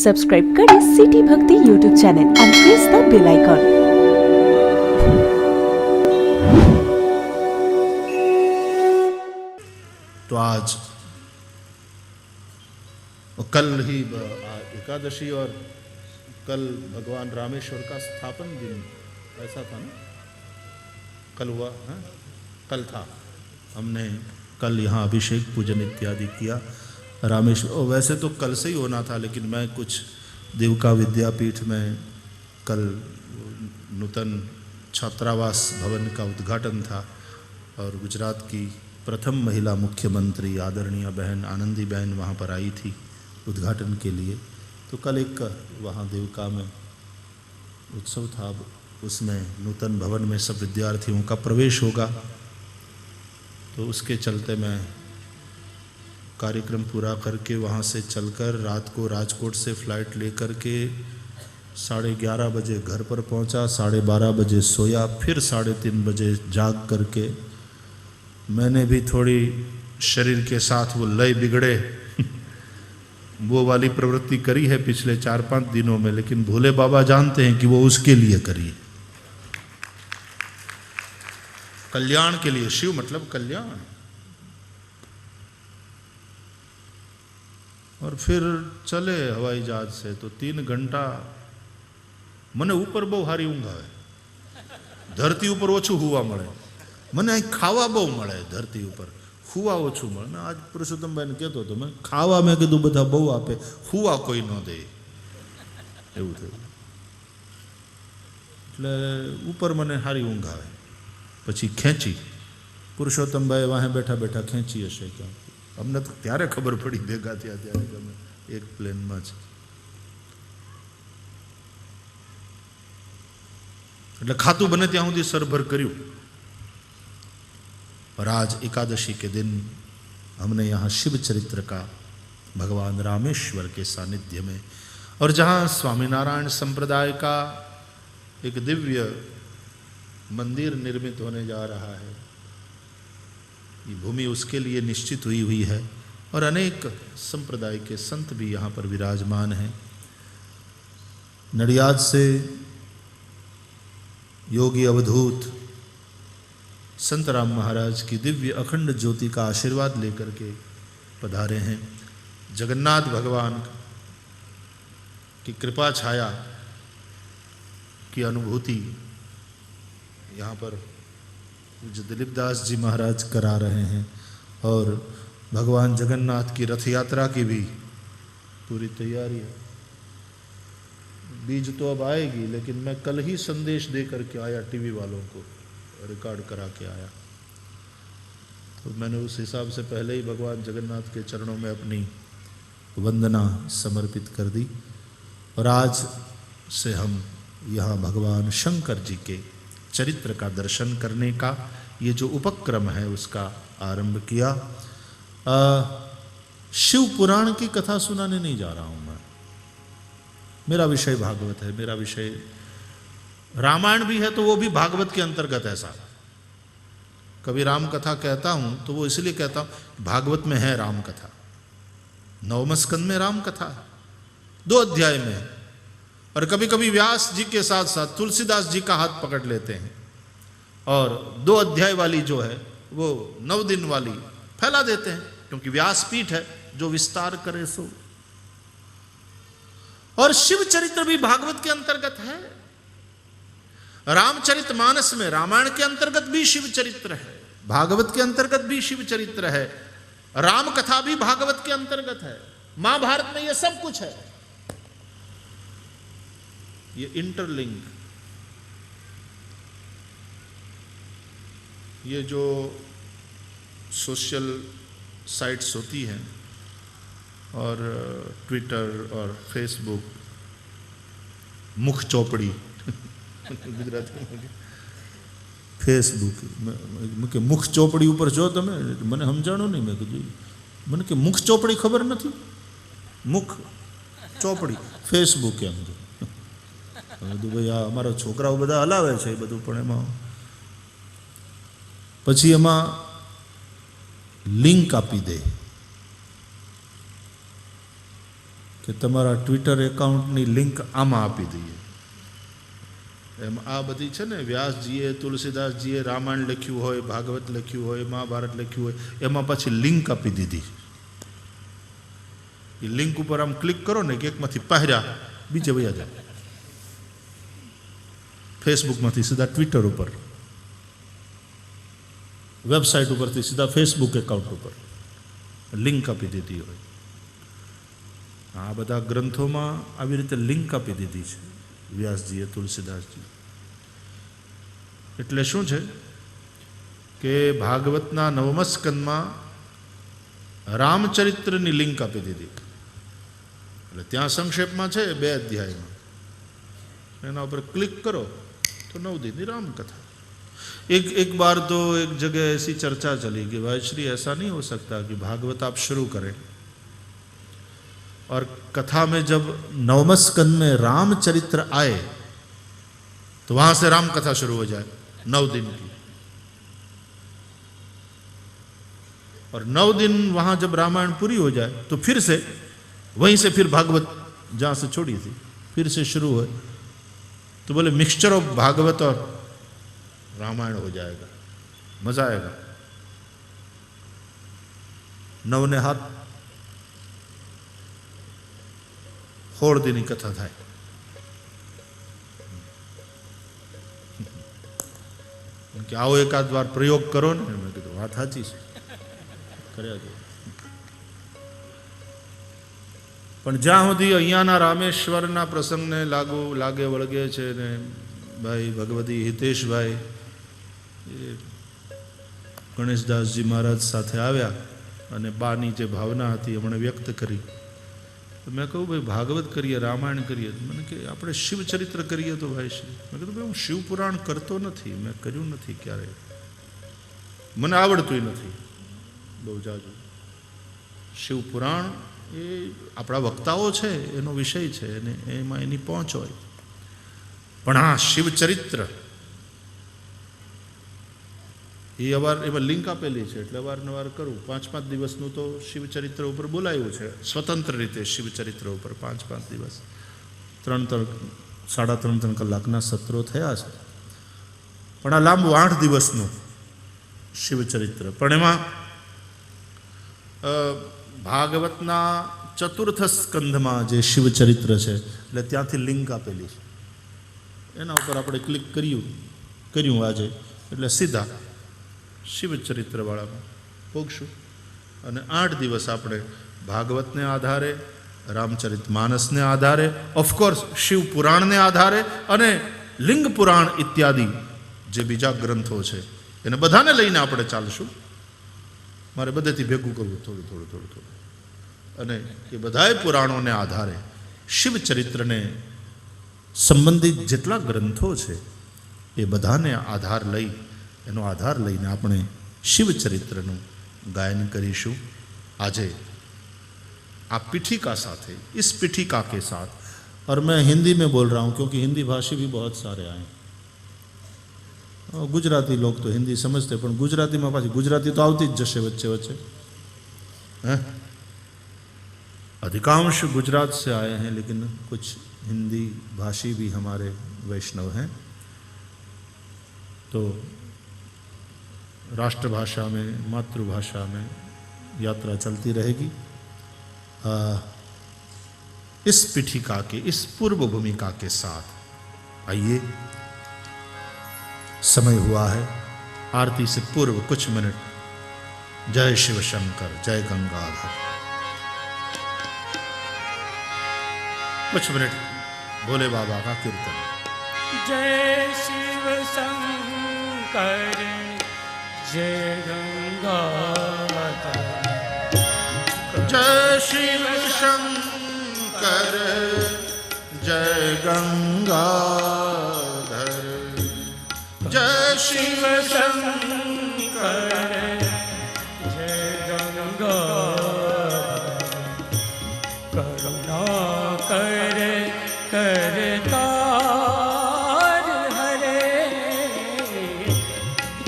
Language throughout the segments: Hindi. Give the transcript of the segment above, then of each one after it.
સબસ્ક્રાઇબ કરી સિટી ભક્તિ YouTube channel and press the bell icon. तो आज कल ही एकादशी और कल भगवान रामेश्वर का स्थापन दिन ऐसा था ना, कल हुआ है, कल था। हमने कल यहाँ अभिषेक पूजन इत्यादि किया रामेश्वर। और वैसे तो कल से ही होना था, लेकिन मैं कुछ देवका विद्यापीठ में कल नूतन छात्रावास भवन का उद्घाटन था और गुजरात की प्रथम महिला मुख्यमंत्री आदरणीय बहन आनंदी बहन वहाँ पर आई थी उद्घाटन के लिए। तो कल एक वहाँ देवका में उत्सव था, उसमें नूतन भवन में सब विद्यार्थियों का प्रवेश होगा। तो उसके चलते मैं कार्यक्रम पूरा करके वहाँ से चलकर रात को राजकोट से फ़्लाइट लेकर के 11:30 बजे घर पर पहुँचा, 12:30 बजे सोया, फिर 3:30 बजे जाग करके मैंने भी थोड़ी शरीर के साथ वो लय बिगड़े वो वाली प्रवृत्ति करी है पिछले 4-5 दिनों में, लेकिन भोले बाबा जानते हैं कि वो उसके लिए करी, कल्याण के लिए। शिव मतलब कल्याण। और फिर चले हवाई जहाज से तो 3 घंटा मने ऊपर बहु हारी ऊँघ आवे, धरती ऊपर ओछू हुआ मळे, મને અહીં ખાવા બહુ મળે ધરતી ઉપર, હુવા ઓછું મળે ને. આજ પુરુષોત્તમભાઈને કહેતો હતો મેં, ખાવા મેં કીધું બધા બહુ આપે, હુવા કોઈ ન દે, એવું થયું. એટલે ઉપર મને સારી ઊંઘ આવે. પછી ખેંચી પુરુષોત્તમભાઈ વાહે બેઠા બેઠા ખેંચી હશે ક્યાં, અમને તો ત્યારે ખબર પડી ભેગા થયા ત્યારે કે અમે એક પ્લેનમાં છે. એટલે ખાતું બને ત્યાં સુધી સરભર કર્યું. और आज एकादशी के दिन हमने यहाँ शिव चरित्र का भगवान रामेश्वर के सानिध्य में, और जहाँ स्वामीनारायण संप्रदाय का एक दिव्य मंदिर निर्मित होने जा रहा है, ये भूमि उसके लिए निश्चित हुई है और अनेक संप्रदाय के संत भी यहाँ पर विराजमान हैं। नडियाद से योगी अवधूत संत राम महाराज की दिव्य अखंड ज्योति का आशीर्वाद लेकर के पधारे हैं। जगन्नाथ भगवान की कृपा छाया की अनुभूति यहाँ पर पूज्य दिलीप दास जी महाराज करा रहे हैं, और भगवान जगन्नाथ की रथ यात्रा की भी पूरी तैयारी है। बीज तो अब आएगी, लेकिन मैं कल ही संदेश दे करके आया, टीवी वालों को रिकॉर्ड करा के आया। तो मैंने उस हिसाब से पहले ही भगवान जगन्नाथ के चरणों में अपनी वंदना समर्पित कर दी, और आज से हम यहाँ भगवान शंकर जी के चरित्र का दर्शन करने का ये जो उपक्रम है उसका आरंभ किया। शिव पुराण की कथा सुनाने नहीं जा रहा हूँ मैं, मेरा विषय भागवत है, मेरा विषय रामायण भी है तो वो भी भागवत के अंतर्गत है सारा। कभी राम कथा कहता हूं तो वो इसलिए कहता हूं भागवत में है राम कथा, 9वें स्कंद में राम कथा है 2 अध्याय में, और कभी कभी व्यास जी के साथ साथ तुलसीदास जी का हाथ पकड़ लेते हैं और 2 अध्याय वाली जो है वो 9 दिन वाली फैला देते हैं, क्योंकि व्यासपीठ है जो विस्तार करे सो। और शिव चरित्र भी भागवत के अंतर्गत है। रामचरितमानस में रामायण के अंतर्गत भी शिव चरित्र है, भागवत के अंतर्गत भी शिव चरित्र है, राम कथा भी भागवत के अंतर्गत है, महाभारत में ये सब कुछ है। ये इंटरलिंक, ये जो सोशल साइट्स होती हैं और ट्विटर और फेसबुक, मुख चौपड़ी गुजराती फेसबुक के मुख चौपड़ी ऊपर जो तमे मने समझाणो नहीं, मैं कीधुं मने के मुख चौपड़ी खबर नहीं, मुख चौपड़ी फेसबुक एम तो भाई आ अमारा छोकराओ बधा हलावे छे बधुं, पण एमां पछी एमां लिंक आपी दे કે તમારા ટ્વિટર એકાઉન્ટની લિંક આમાં આપી દઈએ. એમ આ બધી છે ને, વ્યાસજીએ તુલસીદાસજીએ રામાયણ લખ્યું હોય, ભાગવત લખ્યું હોય, મહાભારત લખ્યું હોય, એમાં પાછી લિંક આપી દીધી. એ લિંક ઉપર આમ ક્લિક કરો ને કે એકમાંથી પહેર્યા બીજે વયા જાય, ફેસબુકમાંથી સીધા ટ્વિટર ઉપર, વેબસાઇટ ઉપરથી સીધા ફેસબુક એકાઉન્ટ ઉપર લિંક આપી દીધી હોય. આ બધા ગ્રંથોમાં આવી રીતે લિંક આપી દીધી છે વ્યાસજીએ તુલસીદાસજી. એટલે શું છે કે ભાગવતના 9મ સ્કંદમાં રામચરિત્રની લિંક આપી દીધી. એટલે ત્યાં સંક્ષેપમાં છે 2 અધ્યાયમાં, એના ઉપર ક્લિક કરો तो 9 दिन की रामकथा. एक बार तो एक जगह ऐसी चर्चा चली कि भाई श्री ऐसा नहीं हो सकता कि भागवत आप शुरू करें और कथा में जब 9वें स्कंद में रामचरित्र आए तो वहां से राम कथा शुरू हो जाए 9 दिन की, और 9 दिन वहां जब रामायण पूरी हो जाए तो फिर से वहीं से फिर भागवत जहां से छोड़ी थी फिर से शुरू हो. तो बोले मिक्सचर ऑफ भागवत और रामायण हो जाएगा, मजा आएगा. 9 ने हाथ 16 दिन की कथा थाय. कि आओ एकाद बार प्रयोग करो ने. मैं कीधुं वात साची छे, कर्या जो. પણ જ્યાં સુધી અહીંયાના રામેશ્વરના પ્રસંગને લાગે વળગે છે ને ભાઈ ભગવતી હિતેશભાઈ એ ગણેશદાસજી મહારાજ સાથે આવ્યા અને બાની જે ભાવના હતી એમણે વ્યક્ત કરી. તો મેં કહું ભાઈ ભાગવત કરીએ, રામાયણ કરીએ. મને કે આપણે શિવચરિત્ર કરીએ તો ભાઈ શ્રી. મેં કીધું ભાઈ હું શિવપુરાણ કરતો નથી, મેં કર્યું નથી ક્યારેય, મને આવડતું નથી બહુ જાજુ. શિવપુરાણ એ આપણા વક્તાઓ છે એનો વિષય છે અને એમાં એની પહોંચ હોય. પણ હા શિવચરિત્ર એ એમાં લિંક આપેલી છે એટલે અવારનવાર કરું. 5-5 દિવસનું તો શિવચરિત્ર ઉપર બોલાયું છે સ્વતંત્ર રીતે. શિવચરિત્ર ઉપર 5-5 દિવસ 3-3 કલાકના સત્રો થયા છે. પણ આ લાંબુ 8 દિવસનું શિવચરિત્ર. પણ એમાં ભાગવતના 4th સ્કંધમાં જે શિવચરિત્ર છે એટલે ત્યાંથી લિંક આપેલી છે. એના ઉપર આપણે ક્લિક કર્યું આજે એટલે સીધા શિવચરિત્રવાળામાં પહોંચશું. અને 8 દિવસ આપણે ભાગવતને આધારે, રામચરિત માનસને આધારે, ઓફકોર્સ શિવપુરાણને આધારે અને લિંગ પુરાણ ઇત્યાદિ જે બીજા ગ્રંથો છે એને બધાને લઈને આપણે ચાલશું. મારે બધેથી ભેગું કરવું થોડું. અને એ બધાય પુરાણોને આધારે શિવચરિત્રને સંબંધિત જેટલા ગ્રંથો છે એ બધાને એનો આધાર લઈને આપણે શિવચરિત્રનું ગાયન કરીશું. આજે आप पीठिका साथ, इस पीठिका के साथ, और मैं हिंदी में बोल रहा हूँ क्योंकि हिंदी भाषी भी बहुत सारे आए. गुजराती लोग तो हिंदी समझते पर गुजराती में पाછી गुजराती तो આવતી જ જશે વચ્ચે વચ્ચે. अधिकांश गुजरात से आए हैं लेकिन कुछ हिंदी भाषी भी हमारे वैष्णव हैं. तो राष्ट्रभाषा में, मातृभाषा में यात्रा चलती रहेगी. इस पीठिका के, इस पूर्व भूमिका के साथ आइए, समय हुआ है आरती से पूर्व कुछ मिनट जय शिव शंकर, जय गंगाधर, कुछ मिनट भोले बाबा का कीर्तन. जय शिव शंकर, जय गंगाधर, जय शिव शंकर, जय गंगाधर, जय शिव शंकर, जय गंगाधर, करुणा कर करतार हरे,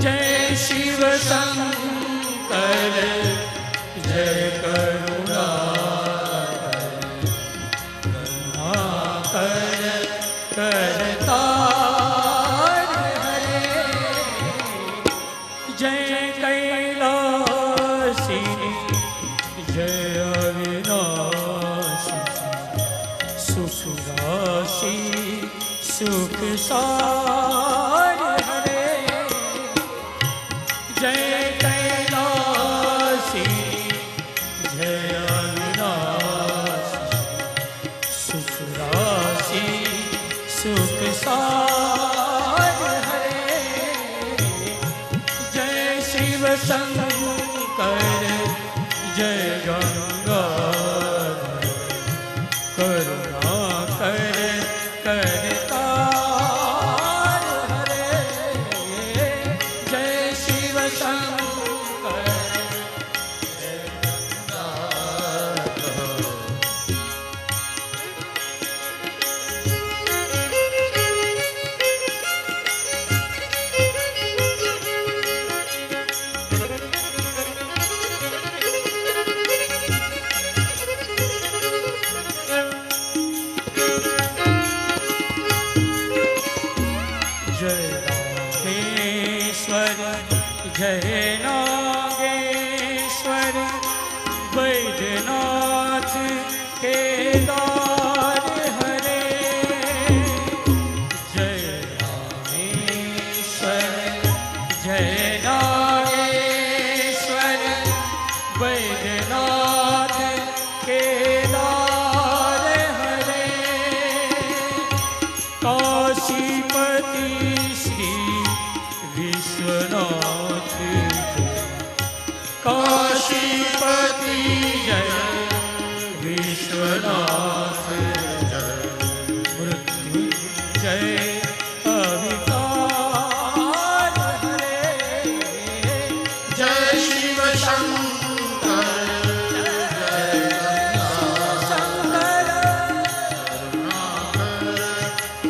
जय शिव शंकर, जय करुणा सुख राशि सुख सार हरे जय कैलासी जय अविनाशी सुख राशि सुख सार हरे जय शिव शंकर जय गंगाधर करुणा कर करतार हरे जय शिव शंकर जय गंगाधर जय नागेश्वर जय नागेश्वर वैद्यनाथ केदार हरे जय नागेश्वर जय नागेश्वर वैद्यनाथ केदार हरे काशीपति श्री विश्वनाथ काशीपति जय विश्वनाथ मृत्युंजय अविकार हरे जय शिव शंकर जय शंकर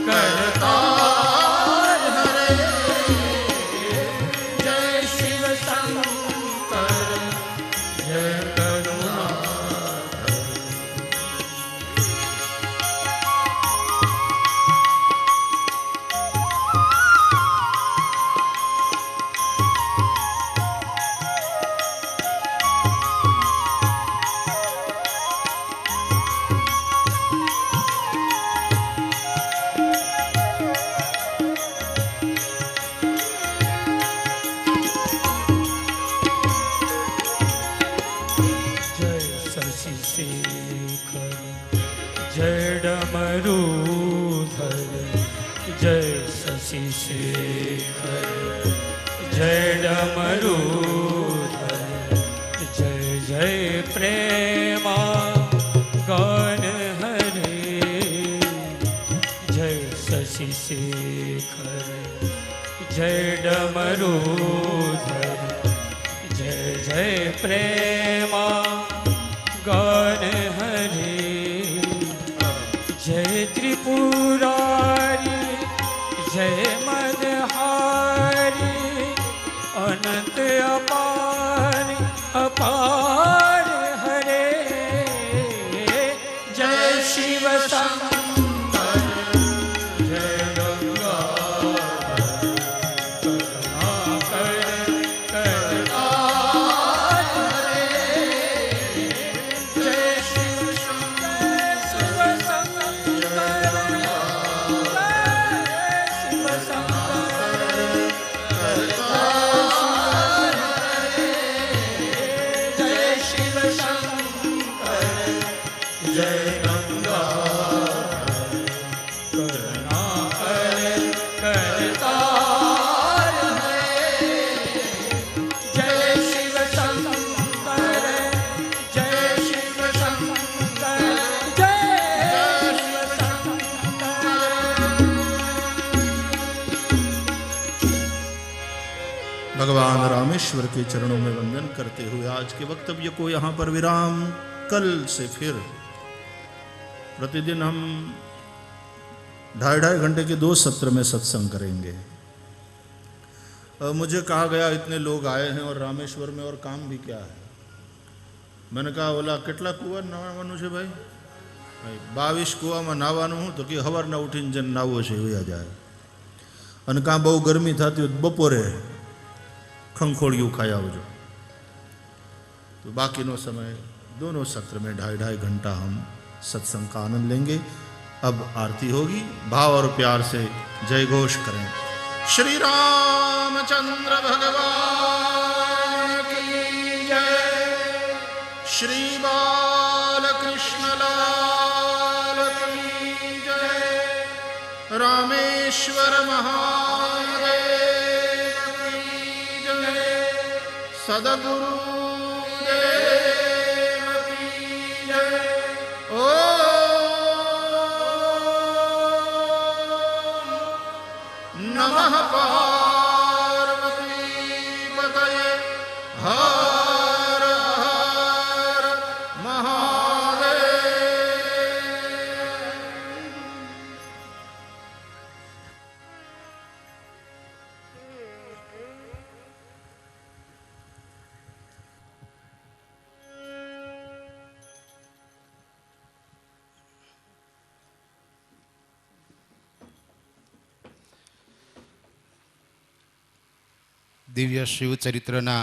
करतार हरे जय शिव शंकर जय करुणा जय शशि शेखर जय डमरूधर जय शशि शेखर जय डमरूधर जय जय प्रेमा गान हरे जय शशि शेखर जय डमरूधर जय जय प्रेमा गान हरे जय त्रिपुरारी जय मदहारी अनंत अपार अपार हरे जय शिव शंकर जय गंगाधर करुणा कर करतार हरे जय शिव शंकर शिव शंकर शिव शंकर करतार हरे जय शिव शंकर जय गंगाधर करुणा कर करतार हरे जय शिव शंकर जय शिव शंकर जय शिव शंकर भगवान रामेश्वर के चरणों में वंदन करते हुए आज के वक्तव्य को यहाँ पर विराम। कल से फिर प्रतिदिन हम 2.5 घंटे के 2 सत्र में सत्संग करेंगे। मुझे कहा गया इतने लोग आए हैं और रामेश्वर में और काम भी क्या है। मैंने कहा ओला કેટલા કુવા નાવાનું છે ભાઈ? 22 કુવામાં નાવાનું હું તો કે હવારના ઉઠીને જન નાવો છે વયા જાય અને કાં બહુ ગરમી થતી હોય બપોરે खंखोड़ियों खाया आवजो। बाकी नो समय दोनों सत्र में 2.5 घंटा हम सत्संग का आनंद लेंगे। अब आरती होगी, भाव और प्यार से जय घोष करें। श्री रामचंद्र भगवान की जय, श्री बालकृष्ण लाल की जय, रामेश्वर महादेव की जय, सद्गुरु देव की जय। ओ नमः पार्वती पतये हर हर महादेव। દિવ્ય શિવચરિત્રના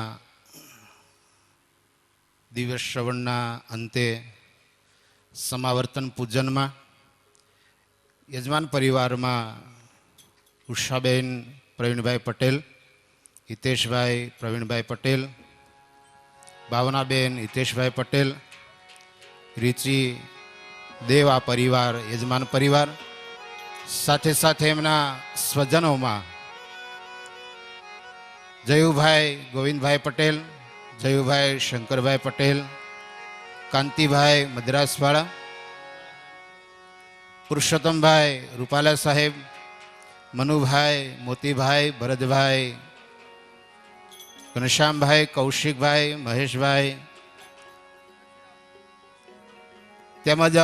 દિવ્ય શ્રવણના અંતે સમાવર્તન પૂજનમાં યજમાન પરિવારમાં ઉષાબેન પ્રવીણભાઈ પટેલ, હિતેશભાઈ પ્રવીણભાઈ પટેલ, ભાવનાબેન હિતેશભાઈ પટેલ, રીચી દેવ આ પરિવાર યજમાન પરિવાર, સાથે સાથે એમના સ્વજનોમાં જયુભાઈ ગોવિંદભાઈ પટેલ, જયુભાઈ શંકરભાઈ પટેલ, કાંતિભાઈ મદ્રાસવાળા, પુરુષોત્તમભાઈ રૂપાલા સાહેબ, મનુભાઈ, મોતીભાઈ, ભરતભાઈ, ઘનશ્યામભાઈ, કૌશિકભાઈ, મહેશભાઈ, તેમજ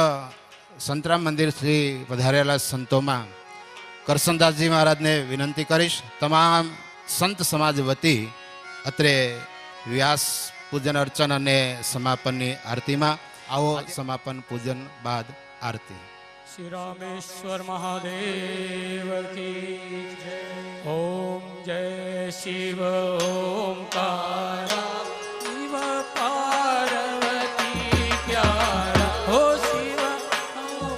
સંતરામ મંદિરથી પધારેલા સંતોમાં કરસનદાસજી મહારાજને વિનંતી કરીશ, તમામ સંત સમાજ વતી અત્રે વ્યાસ પૂજન અર્ચન અને સમાપનની આરતીમાં આવો। સમાપન પૂજન બાદ આરતી। श्री रामेश्वर महादेव की जय। ओम जय शिव ओंकारा, शिव पार्वती प्यारा, हो शिव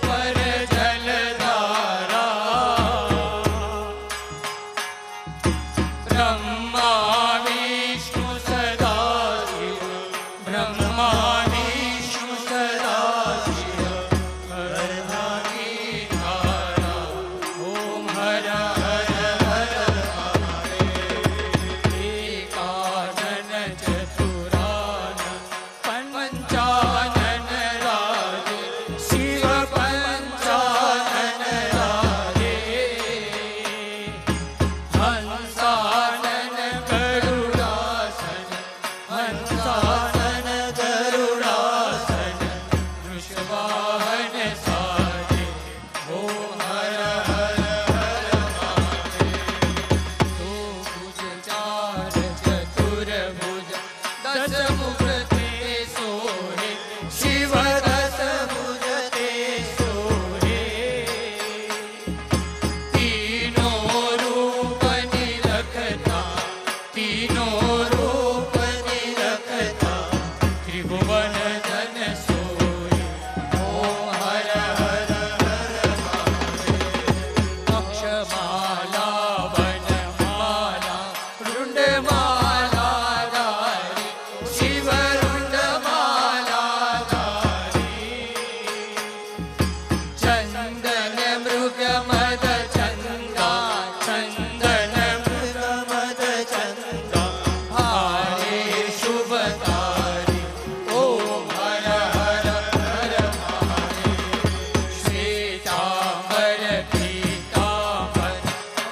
पर जलधारा, ब्रह्मा विष्णु सदा शिव, ब्रह्मा विष्णु सदा शिव, हरधारी धारा, ओम हर हर हर महादेव। एकानन चतुरानन पंचानन राजे, शिव पंचानन राजे, हंसानन गरुडासन, हंसानन गरुडासन, वृषवाहन साजे, ओम हर हर हर महादेव। दो भुज चार चतुर्भुज, दस मुख ते सोहे, शिव दस भुज ते सोहे, तीनों रूप निरखता, तीनों रूप निरखता, त्रिभुवन धन सोहे, ओम हर हर हर महादेव। अक्षमाला वनमाला रुंडमाला धारी, शिव रुंडमाला धारी, चंदन मृग मद चंदा, चंदन मृग मद चंदा, हारे शुभकारी, ओम हर हर हर महादेव। श्वेतांबर पीतांबर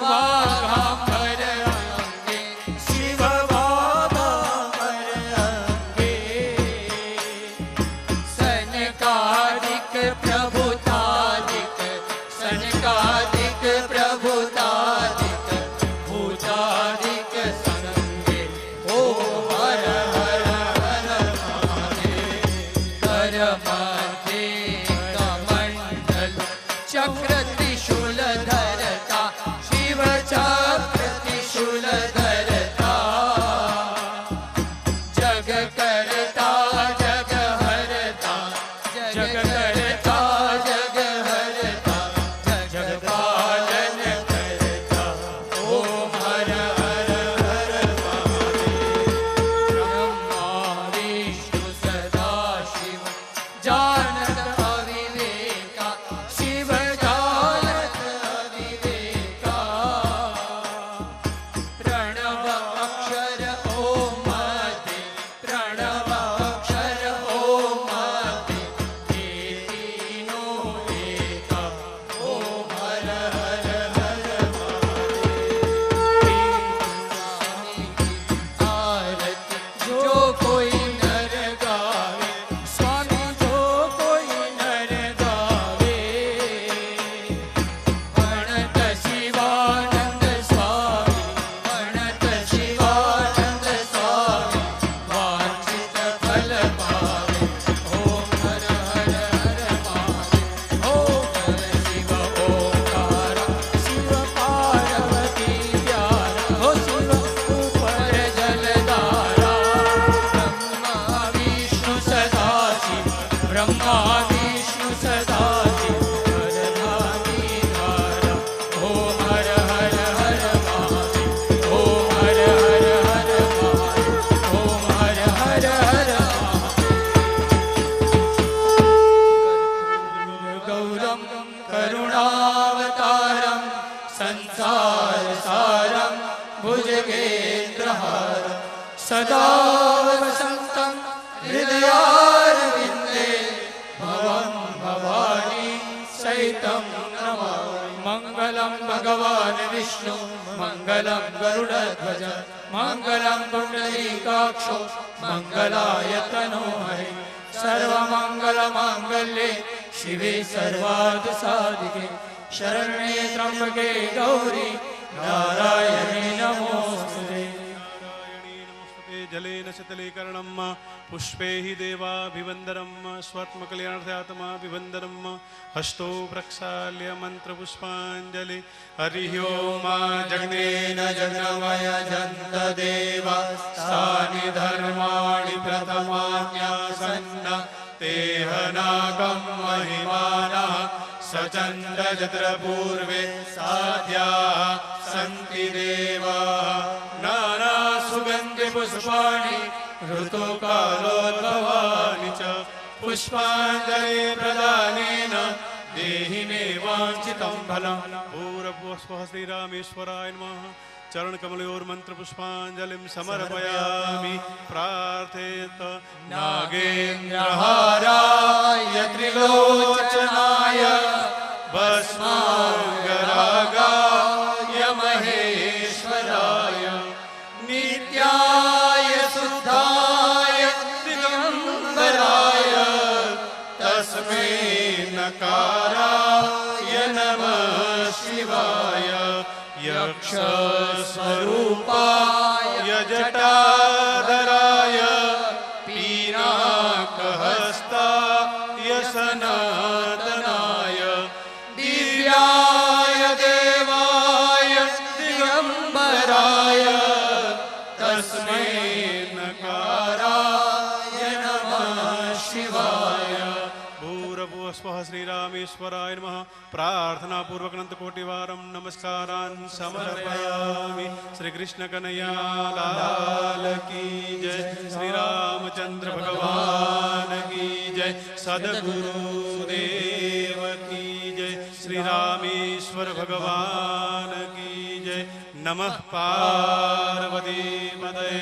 वाघांबर अंगे, शिव वाघांबर अंगे, सनकादिक प्रभुतादिक, सनकादिक प्रभुतादिक, भूतादिक संगे, ओम हर हर हर महादेव। कर मध्ये कमंडल चक्र त्रिशूल धरता, शिव चक्र त्रिशूल धरता, जग करता जग हरता, जग करता जग हरता, करुणावतारं संसारसारं भुजगेन्द्रहारं सदा वसन्तं हृदयारविन्दे भवं भवानी सहितं नमामि। मङ्गलं भगवान् विष्णु मङ्गलं गरुडध्वज मङ्गलं पुण्डरीकाक्षो मङ्गलाय तनोहरि सर्वमङ्गलमाङ्गल्ये शिवे सर्वार्थसाधिके शरण्ये त्र्यम्बके गौरी नारायणे नमोस्तुते। जलेन शतलीकरणं पुष्पे हि देवाभिवन्दनं स्वात्मकल्याणार्थात्माभिवन्दनं हस्तो प्रक्षाल्य मन्त्रपुष्पाञ्जलि। हरिः ओम जगनेन जगमय जन्त देवा तानि धर्माणि प्रथमान्यासन्न तेहनाकं महिमानः सचन्द्र पूर्वे साध्याः सन्ति देवाः नाना सुगन्धि पुष्पाणि ऋतुकालोद्भवानि च पुष्पाञ्जलि प्रदानेन देहि मे वाञ्छितं फलं। भूर्भुवः श्रीरामेश्वराय नमः। चरणकमलयोर्मन्त्रपुष्पाञ्जलिं समर्पयामि। प्रार्थयेत नागेन्द्रहाराय त्रिलोचनाय भस्माङ्गरागाय महेश्वराय नित्याय शुद्धाय दिगम्बराय तस्मै नकाराय नमः शिवाय। यक्षस्वरूपाय जटाधराय पीनाकहस्ताय सनातनाय दिव्याय देवाय दिगम्बराय तस्मै नकाराय नमः शिवाय। भूर्भुवः श्रीरामेश्वराय नमः। प्रार्थनापूर्वक अनन्तकोटिवारं नमस्कारान् समर्पयामि। श्रीकृष्ण कन्हैया लाल की जय। श्रीरामचंद्र भगवान की जय। सद्गुरुदेव की जय। श्रीरामेश्वर भगवान की जय। नमः पार्वती पतये।